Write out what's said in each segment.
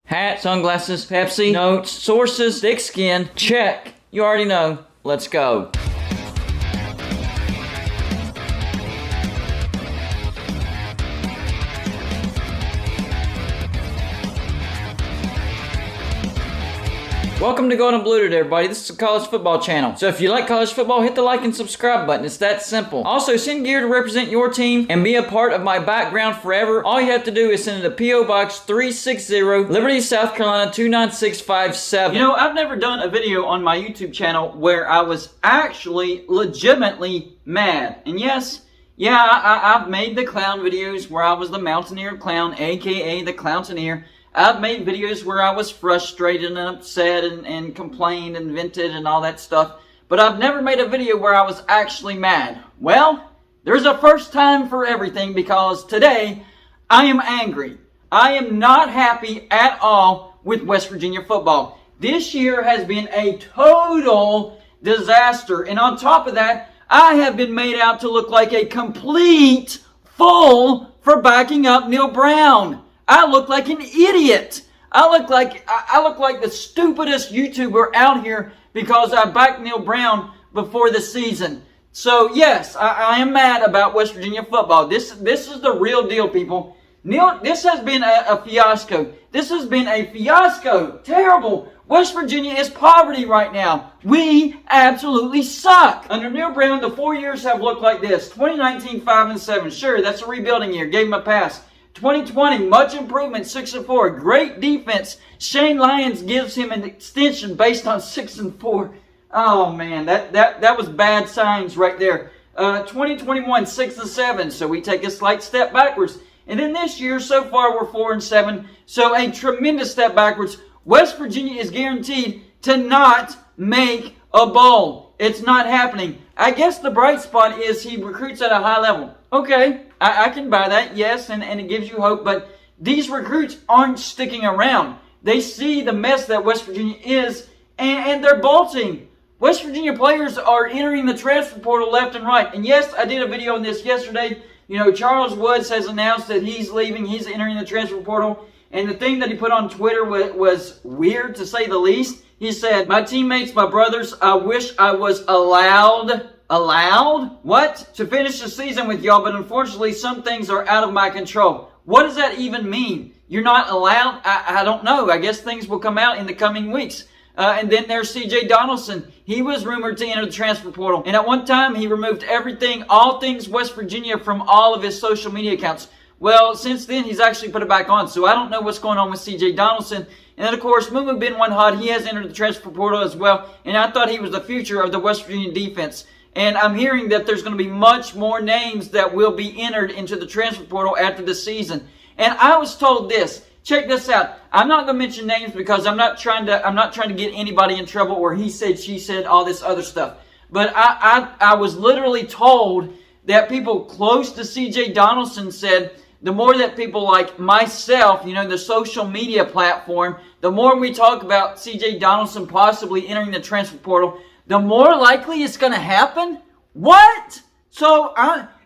Hat, sunglasses, Pepsi, notes, sources, thick skin, check. You already know. Let's go. Welcome to Golden Blue today, everybody. This is a college football channel. So if you like college football, hit the like and subscribe button. It's that simple. Also, send gear to represent your team and be a part of my background forever. All you have to do is send it to P.O. Box 360, Liberty, South Carolina 29657. You know, I've never done a video on my YouTube channel where I was actually legitimately mad. And yes, I've made the clown videos where I was the Mountaineer Clown, aka the Clowntaineer. I've made videos where I was frustrated and upset and complained and vented and all that stuff. But I've never made a video where I was actually mad. Well, there's a first time for everything because today I am angry. I am not happy at all with West Virginia football. This year has been a total disaster. And on top of that, I have been made out to look like a complete fool for backing up Neal Brown. I look like an idiot. I look like the stupidest YouTuber out here because I backed Neal Brown before the season. So yes, I am mad about West Virginia football. This is the real deal, people. This has been a fiasco. This has been a fiasco. Terrible. West Virginia is poverty right now. We absolutely suck. Under Neal Brown, the 4 years have looked like this. 2019, 5-7. Sure, that's a rebuilding year. Gave him a pass. 2020, much improvement, 6-4. Great defense. Shane Lyons gives him an extension based on 6-4. Oh man, that was bad signs right there. 2021, 6-7. So we take a slight step backwards. And then this year, so far, we're 4-7. So a tremendous step backwards. West Virginia is guaranteed to not make a bowl. It's not happening. I guess the bright spot is he recruits at a high level. Okay, I can buy that, yes, and it gives you hope, but these recruits aren't sticking around. They see the mess that West Virginia is, and they're bolting. West Virginia players are entering the transfer portal left and right. And yes, I did a video on this yesterday. You know, Charles Woods has announced that he's leaving. He's entering the transfer portal. And the thing that he put on Twitter was weird, to say the least. He said, "My teammates, my brothers, I wish I was allowed what? To finish the season with y'all, but unfortunately some things are out of my control." What does that even mean? You're not allowed? I don't know. I guess things will come out in the coming weeks. And then there's C.J. Donaldson. He was rumored to enter the transfer portal. And at one time, he removed everything, all things West Virginia, from all of his social media accounts. Well, since then, he's actually put it back on. So I don't know what's going on with C.J. Donaldson. And then, of course, Mumu Bin Wanhad, he has entered the transfer portal as well. And I thought he was the future of the West Virginia defense. And I'm hearing that there's going to be much more names that will be entered into the transfer portal after the season. And I was told this. Check this out. I'm not going to mention names because I'm not trying to get anybody in trouble or he said, she said, all this other stuff. But I was literally told that people close to C.J. Donaldson said the more that people like myself, you know, the social media platform, the more we talk about C.J. Donaldson possibly entering the transfer portal, the more likely it's going to happen? What? So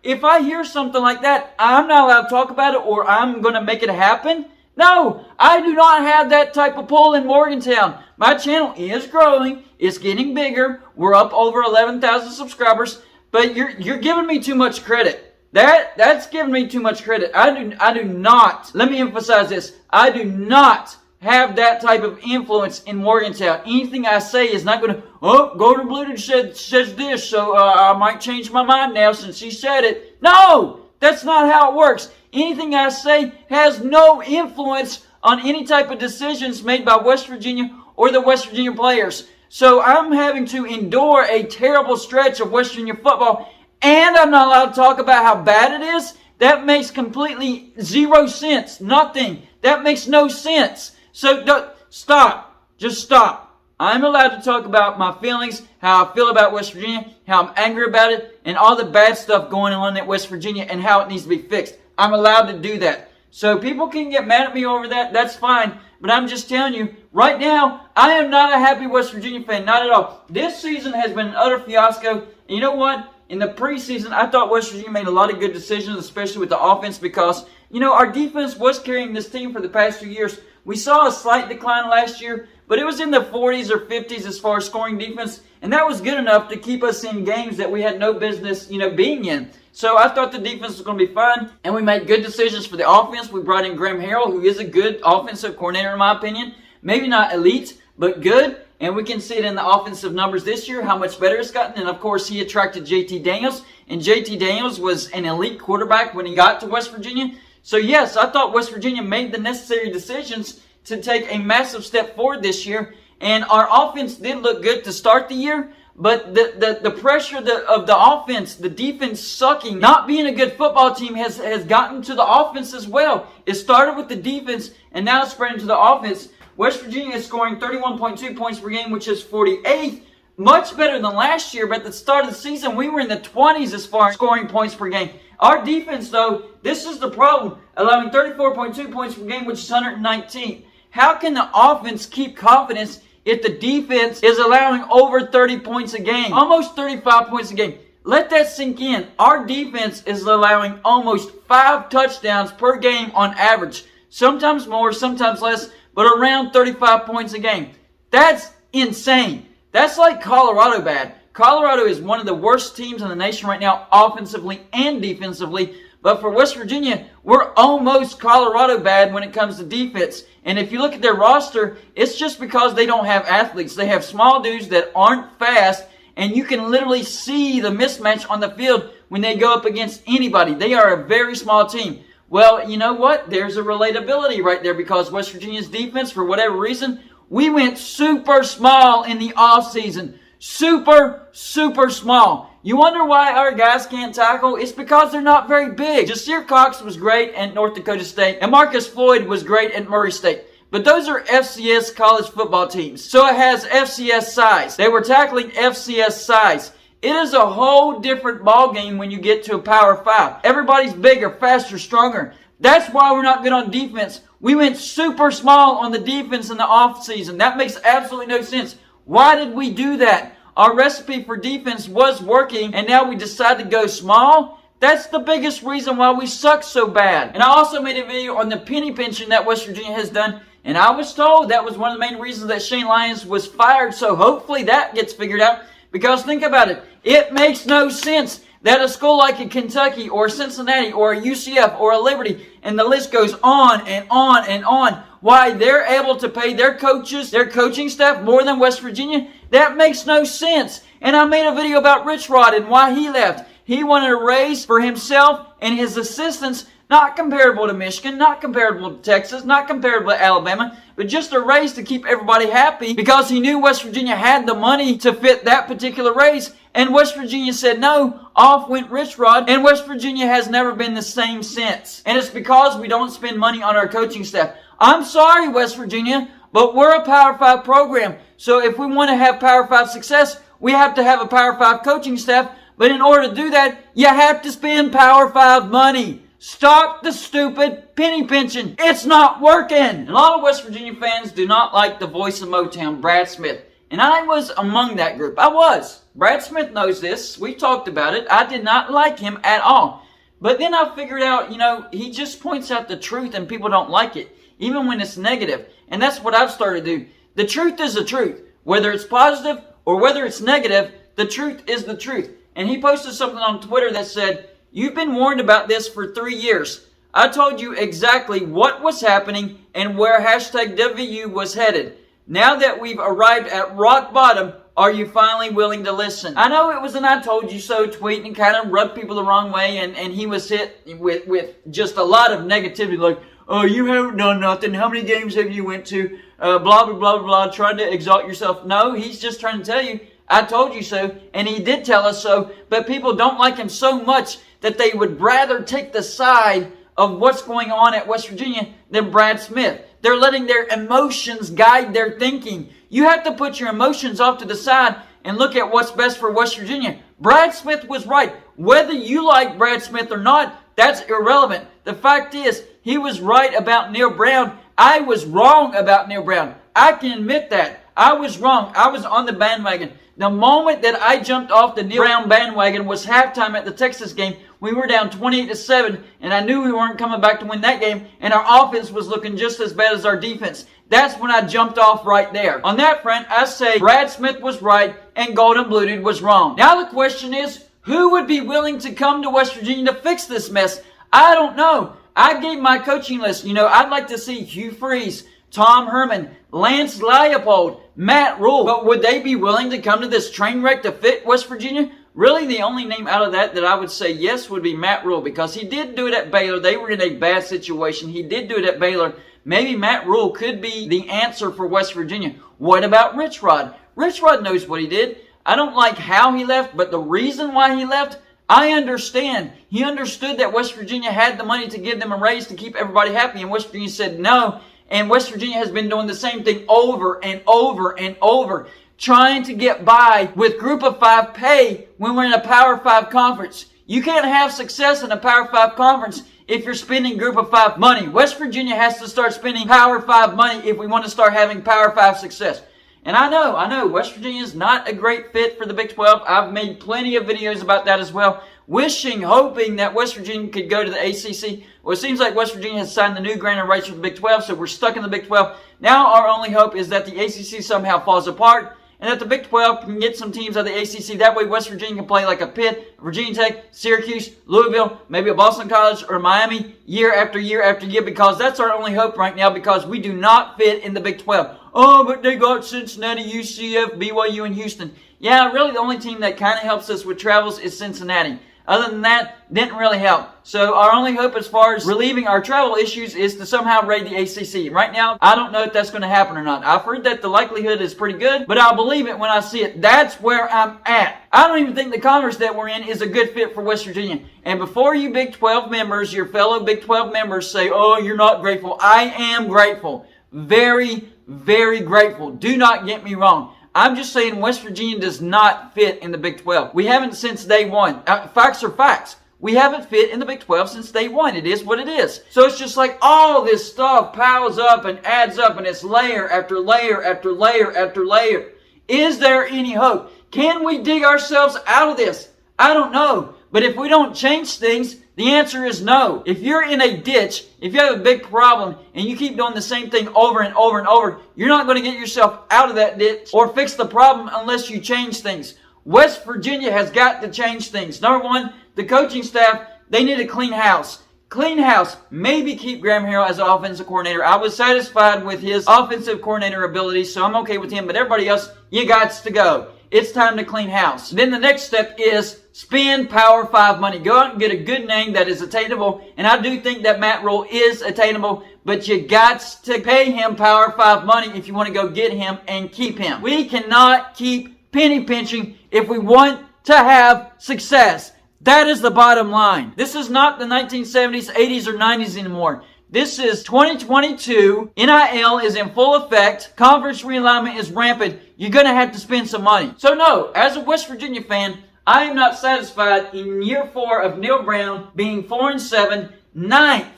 if I hear something like that, I'm not allowed to talk about it or I'm going to make it happen? No, I do not have that type of pull in Morgantown. My channel is growing. It's getting bigger. We're up over 11,000 subscribers. But you're giving me too much credit. That's giving me too much credit. I do not, let me emphasize this, I do not have that type of influence in Morgantown. Anything I say is not going to, oh, Golden Blue says this, so I might change my mind now since she said it. No, that's not how it works. Anything I say has no influence on any type of decisions made by West Virginia or the West Virginia players. So I'm having to endure a terrible stretch of West Virginia football, and I'm not allowed to talk about how bad it is. That makes completely zero sense. Nothing. That makes no sense. So stop. Just stop. I'm allowed to talk about my feelings, how I feel about West Virginia, how I'm angry about it, and all the bad stuff going on at West Virginia and how it needs to be fixed. I'm allowed to do that. So people can get mad at me over that. That's fine. But I'm just telling you, right now, I am not a happy West Virginia fan. Not at all. This season has been an utter fiasco. And you know what? In the preseason, I thought West Virginia made a lot of good decisions, especially with the offense, because, you know, our defense was carrying this team for the past 2 years. We saw a slight decline last year, but it was in the 40s or 50s as far as scoring defense, and that was good enough to keep us in games that we had no business, being in. So I thought the defense was going to be fine, and we made good decisions for the offense. We brought in Graham Harrell, who is a good offensive coordinator in my opinion. Maybe not elite, but good. And we can see it in the offensive numbers this year, how much better it's gotten. And, of course, he attracted JT Daniels. And JT Daniels was an elite quarterback when he got to West Virginia. So, yes, I thought West Virginia made the necessary decisions to take a massive step forward this year. And our offense did look good to start the year. But the pressure of the offense, the defense sucking, not being a good football team has gotten to the offense as well. It started with the defense, and now it's spreading to the offense. West Virginia is scoring 31.2 points per game, which is 48th. Much better than last year, but at the start of the season, we were in the 20s as far as scoring points per game. Our defense, though, this is the problem, allowing 34.2 points per game, which is 119th. How can the offense keep confidence if the defense is allowing over 30 points a game? Almost 35 points a game. Let that sink in. Our defense is allowing almost 5 touchdowns per game on average. Sometimes more, sometimes less, but around 35 points a game. That's insane. That's like Colorado bad. Colorado is one of the worst teams in the nation right now, offensively and defensively. But for West Virginia, we're almost Colorado bad when it comes to defense. And if you look at their roster, it's just because they don't have athletes. They have small dudes that aren't fast, and you can literally see the mismatch on the field when they go up against anybody. They are a very small team. Well, you know what? There's a relatability right there because West Virginia's defense, for whatever reason, we went super small in the offseason. Super, super small. You wonder why our guys can't tackle? It's because they're not very big. Jasir Cox was great at North Dakota State, and Marcus Floyd was great at Murray State. But those are FCS college football teams, so it has FCS size. They were tackling FCS size. It is a whole different ballgame when you get to a Power 5. Everybody's bigger, faster, stronger. That's why we're not good on defense. We went super small on the defense in the offseason. That makes absolutely no sense. Why did we do that? Our recipe for defense was working, and now we decide to go small? That's the biggest reason why we suck so bad. And I also made a video on the penny pinching that West Virginia has done, and I was told that was one of the main reasons that Shane Lyons was fired, so hopefully that gets figured out. Because think about it, it makes no sense that a school like a Kentucky or Cincinnati or a UCF or a Liberty, and the list goes on and on and on, why they're able to pay their coaches, their coaching staff more than West Virginia. That makes no sense. And I made a video about Rich Rod and why he left. He wanted a raise for himself and his assistants, not comparable to Michigan, not comparable to Texas, not comparable to Alabama, but just a raise to keep everybody happy because he knew West Virginia had the money to fit that particular raise. And West Virginia said no. Off went Rich Rod, and West Virginia has never been the same since. And it's because we don't spend money on our coaching staff. I'm sorry, West Virginia, but we're a Power 5 program. So if we want to have Power 5 success, we have to have a Power 5 coaching staff. But in order to do that, you have to spend Power 5 money. Stop the stupid penny pinching. It's not working. A lot of West Virginia fans do not like the voice of Motown, Brad Smith. And I was among that group. I was. Brad Smith knows this. We talked about it. I did not like him at all. But then I figured out, he just points out the truth and people don't like it, even when it's negative. And that's what I've started to do. The truth is the truth. Whether it's positive or whether it's negative, the truth is the truth. And he posted something on Twitter that said, "You've been warned about this for 3 years. I told you exactly what was happening and where #WU was headed. Now that we've arrived at rock bottom, are you finally willing to listen?" I know it was an "I told you so" tweet and kind of rubbed people the wrong way, and he was hit with just a lot of negativity like, "Oh, you haven't done nothing. How many games have you went to? Blah, blah, blah, blah, trying to exalt yourself." No, he's just trying to tell you, I told you so, and he did tell us so, but people don't like him so much that they would rather take the side of what's going on at West Virginia than Brad Smith. They're letting their emotions guide their thinking. You have to put your emotions off to the side and look at what's best for West Virginia. Brad Smith was right. Whether you like Brad Smith or not, that's irrelevant. The fact is, he was right about Neal Brown. I was wrong about Neal Brown. I can admit that. I was wrong. I was on the bandwagon. The moment that I jumped off the Neal Brown bandwagon was halftime at the Texas game We were down 28-7, and I knew we weren't coming back to win that game, and our offense was looking just as bad as our defense. That's when I jumped off right there. On that front, I say Brad Smith was right and Golden Bluted was wrong. Now the question is, who would be willing to come to West Virginia to fix this mess? I don't know. I gave my coaching list. I'd like to see Hugh Freeze, Tom Herman, Lance Leopold, Matt Rule. But would they be willing to come to this train wreck to fit West Virginia? Really, the only name out of that I would say yes would be Matt Rule, because he did do it at Baylor. They were in a bad situation. He did do it at Baylor. Maybe Matt Rule could be the answer for West Virginia. What about Rich Rod? Rich Rod knows what he did. I don't like how he left, but the reason why he left, I understand. He understood that West Virginia had the money to give them a raise to keep everybody happy, and West Virginia said no. And West Virginia has been doing the same thing over and over and over, trying to get by with Group of 5 pay when we're in a Power 5 conference. You can't have success in a Power 5 conference if you're spending Group of 5 money. West Virginia has to start spending Power 5 money if we want to start having Power 5 success. And I know, West Virginia is not a great fit for the Big 12. I've made plenty of videos about that as well, hoping that West Virginia could go to the ACC. Well, it seems like West Virginia has signed the new grant of rights for the Big 12, so we're stuck in the Big 12. Now our only hope is that the ACC somehow falls apart, and that the Big 12 can get some teams out of the ACC. That way West Virginia can play like a Pitt, Virginia Tech, Syracuse, Louisville, maybe a Boston College or Miami year after year after year, because that's our only hope right now, because we do not fit in the Big 12. Oh, but they got Cincinnati, UCF, BYU, and Houston. Yeah, really the only team that kind of helps us with travels is Cincinnati. Other than that, didn't really help. So our only hope as far as relieving our travel issues is to somehow raid the ACC. Right now, I don't know if that's going to happen or not. I've heard that the likelihood is pretty good, but I'll believe it when I see it. That's where I'm at. I don't even think the conference that we're in is a good fit for West Virginia. And before you Big 12 members, your fellow Big 12 members say, oh, you're not grateful. I am grateful. Very, very grateful. Do not get me wrong. I'm just saying West Virginia does not fit in the Big 12. We haven't since day one. Facts are facts. We haven't fit in the Big 12 since day one. It is what it is. So it's just like all this stuff piles up and adds up, and it's layer after layer after layer after layer. Is there any hope? Can we dig ourselves out of this? I don't know. But if we don't change things, the answer is no. If you're in a ditch, if you have a big problem, and you keep doing the same thing over and over and over, you're not going to get yourself out of that ditch or fix the problem unless you change things. West Virginia has got to change things. Number one, the coaching staff, they need a clean house. Clean house. Maybe keep Graham Harrell as an offensive coordinator. I was satisfied with his offensive coordinator abilities, so I'm okay with him. But everybody else, you got to go. It's time to clean house. Then the next step is spend Power 5 money. Go out and get a good name that is attainable. And I do think that Matt Rule is attainable, but you got to pay him Power 5 money if you want to go get him and keep him. We cannot keep penny pinching if we want to have success. That is the bottom line. This is not the 1970s, 80s, or 90s anymore. This is 2022. NIL is in full effect. Conference realignment is rampant. You're going to have to spend some money. So no, as a West Virginia fan, I am not satisfied in year 4 of Neal Brown being 4-7, ninth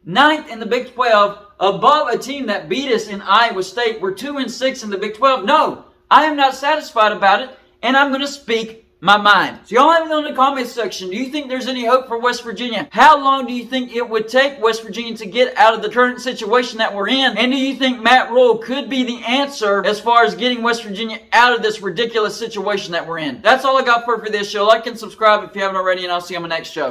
in the Big 12, above a team that beat us in Iowa State. We're 2-6 in the Big 12. No, I am not satisfied about it, and I'm going to speak my mind. So y'all have it in the comment section. Do you think there's any hope for West Virginia? How long do you think it would take West Virginia to get out of the current situation that we're in? And do you think Matt Rule could be the answer as far as getting West Virginia out of this ridiculous situation that we're in? That's all I got for this show. Like and subscribe if you haven't already, and I'll see you on my next show.